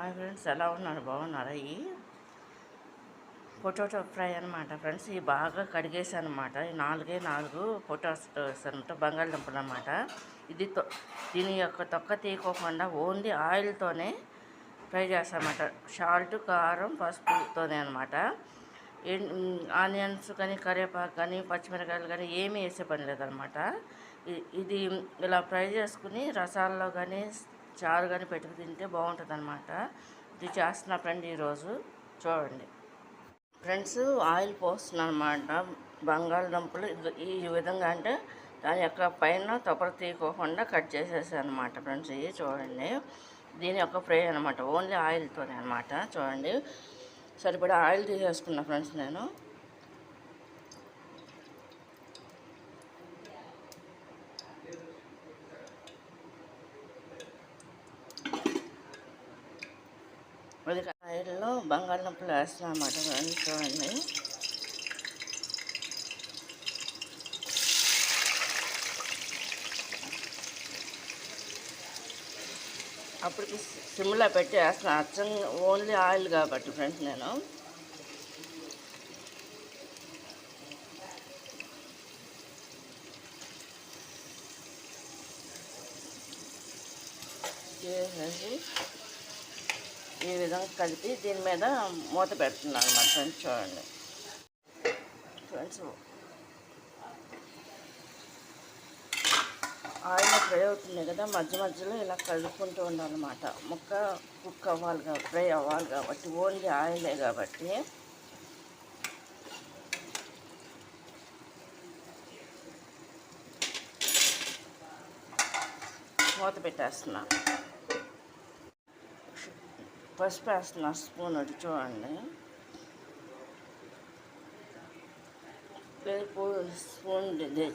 Hi friends, ఎలా ఉన్నారు? బాగున్నారా? ఈ పొటాటో ఫ్రై అనమాట ఫ్రెండ్స్. ఇవి బాగా కడిగేసాను అనమాట. ఈ నాలుగు పొటాటో అనమాట, బంగాళదుంపలు అనమాట. ఇది దీని యొక్క తొక్క తీయకోకుండా ఓన్లీ ఆయిల్తోనే ఫ్రై చేస్తానమాట. సాల్ట్, కారం, పసుపుతోనే అనమాట. ఆనియన్స్ కానీ, కరివేపాకు కానీ, పచ్చిమిరకాయలు కానీ ఏమీ వేసే పని లేదనమాట. ఇది ఇలా ఫ్రై చేసుకుని రసాల్లో కానీ చారు కానీ పెట్టుకు తింటే బాగుంటుంది అనమాట. ఇది చేస్తున్నా ఫ్రెండ్ ఈరోజు. చూడండి ఫ్రెండ్స్, ఆయిల్ పోస్తున్నాను అనమాట. బంగాళదుంపలు ఈ విధంగా, అంటే దాని యొక్క పైన తొక్కలు తీయకోకుండా కట్ చేసేసాను అనమాట ఫ్రెండ్స్. ఇవి చూడండి, దీని యొక్క ఫ్రై అనమాట, ఓన్లీ ఆయిల్తోనే అనమాట. చూడండి, సరిపడా ఆయిల్ తీసేసుకున్నా ఫ్రెండ్స్ నేను. అది ఆయిల్లో బంగాళదుంపలు వేస్తున్నాను అన్నమాట ఫ్రెండ్స్. చూడండి, అప్పటికి సిమ్లో పెట్టి వేస్తున్నాను, అచ్చంగా ఓన్లీ ఆయిల్ కాబట్టి ఫ్రెండ్స్. నేను చేసేసి ఈ విధంగా కలిపి దీని మీద మూత పెడుతున్నాను అన్నమాట ఫ్రెండ్స్. చూడండి ఫ్రెండ్స్, ఆయిల్ ఫ్రై అవుతుంది కదా, మధ్య మధ్యలో ఇలా కలుపుకుంటూ ఉండాలన్నమాట. ముక్క కుక్ అవ్వాలి కాబట్టి, ఫ్రై అవ్వాలి కాబట్టి, ఓన్లీ ఆయిలే కాబట్టి. మూత పెట్టేస్తున్నా. పసుపు వేస్తున్నా స్పూన్ ఒకటి. చూడండి, స్పూన్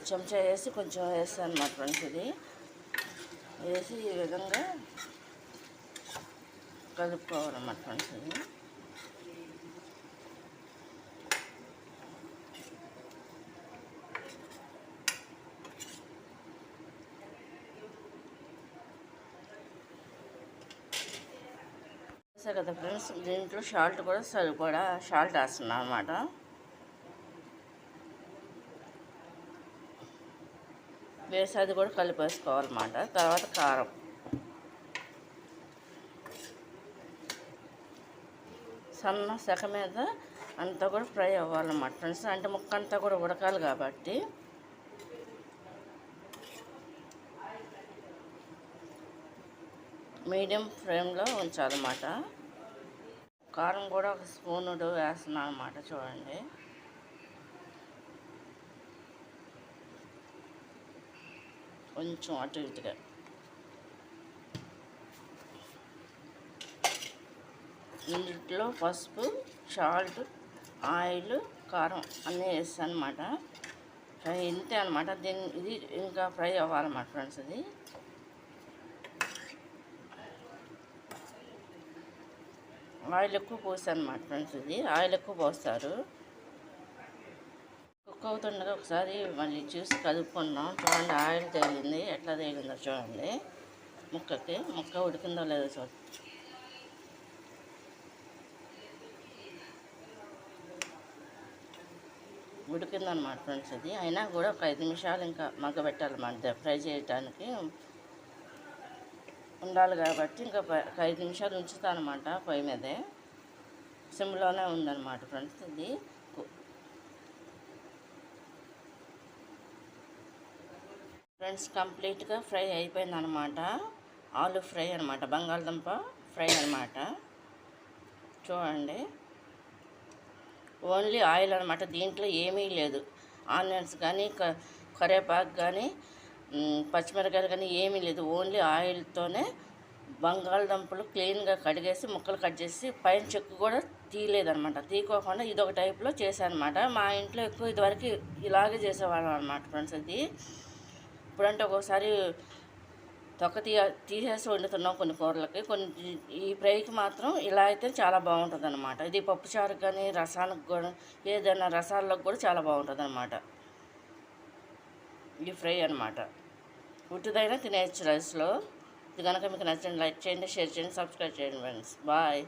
చెంచా వేసి కొంచెం వేస్తాను అన్నమాట ఫ్రెండ్స్. ఇది వేసి ఈ విధంగా కలుపుకోవాలన్నమాట ఫ్రెండ్స్. ఇది కదా ఫ్రెండ్స్, దీంట్లో సాల్ట్ కూడా సరిపడా సాల్ట్ వేస్తున్నాను అన్నమాట. వేసి అది కూడా కలిపేసుకోవాలన్నమాట. తర్వాత కారం, సన్న సెక మీద అంతా కూడా ఫ్రై అవ్వాలన్నమాట ఫ్రెండ్స్. అంటే ముక్క అంతా కూడా ఉడకాలి కాబట్టి మీడియం ఫ్లేమ్లో ఉంచాలన్నమాట. కారం కూడా ఒక స్పూన్ వేస్తున్నాను అన్నమాట. చూడండి, కొంచెం అటు ఇటుగా. ఇందులో పసుపు, సాల్ట్, ఆయిల్, కారం అన్నీ వేస్తాను అనమాట. ఫ్రై ఇంతే అనమాట. ఇది ఇంకా ఫ్రై అవ్వాలన్నమాట ఫ్రెండ్స్. ఇది ఆయిల్ ఎక్కువ పోస్తాను అనమాట ఫ్రెండ్స్. ఇది ఆయిల్ ఎక్కువ పోస్తారు. కుక్ అవుతుండగా ఒకసారి మళ్ళీ చూసి కలుపుకున్నాం. చూడండి, ఆయిల్ తేలింది, ఎట్లా తేలిందో చూడండి. ముక్క ఉడికిందో లేదో చూడండి. ఉడికిందనమాట ఫ్రెండ్స్. ఇది అయినా కూడా ఒక 5 నిమిషాలు ఇంకా మగ్గబెట్టాలన్నమాట. ఫ్రై చేయడానికి ఉండాలి కాబట్టి ఇంకా 5 నిమిషాలు ఉంచుతాను అనమాట పొయ్యి మీదే. సిమ్లోనే ఉందన్నమాట ఫ్రెండ్స్. ఇది ఫ్రెండ్స్ కంప్లీట్గా ఫ్రై అయిపోయిందనమాట. ఆలు ఫ్రై అనమాట, బంగాళదుంప ఫ్రై అనమాట. చూడండి, ఓన్లీ ఆయిల్ అనమాట. దీంట్లో ఏమీ లేదు. ఆనియన్స్ కానీ, కరివేపాకు కానీ, పచ్చిమిరకాయలు కానీ ఏమీ లేదు. ఓన్లీ ఆయిల్తోనే బంగాళదుంపలు క్లీన్గా కడిగేసి ముక్కలు కట్ చేసి పైన చెక్కు కూడా తీయలేదనమాట. తీయకోకుండా ఇదొక టైప్లో చేశానమాట. మా ఇంట్లో ఎక్కువ ఇదివరకు ఇలాగే చేసేవాళ్ళం అనమాట ఫ్రెండ్స్. అది ఇప్పుడంటే ఒక్కోసారి తొక్క తీసేసి వండుతున్నాం కొన్ని కూరలకి. కొన్ని ఈ ఫ్రైకి మాత్రం ఇలా అయితే చాలా బాగుంటుంది అనమాట. ఇది పప్పుచారుకు కానీ, రసాలకు కూడా, ఏదైనా రసాలకు కూడా చాలా బాగుంటుంది అనమాట ఈ ఫ్రై అనమాట. ఉట్టిదైనా తినేయచ్చు రైస్లో. ఇది కనుక మీకు నచ్చండి, లైక్ చేయండి, షేర్ చేయండి, సబ్స్క్రైబ్ చేయండి ఫ్రెండ్స్. బాయ్.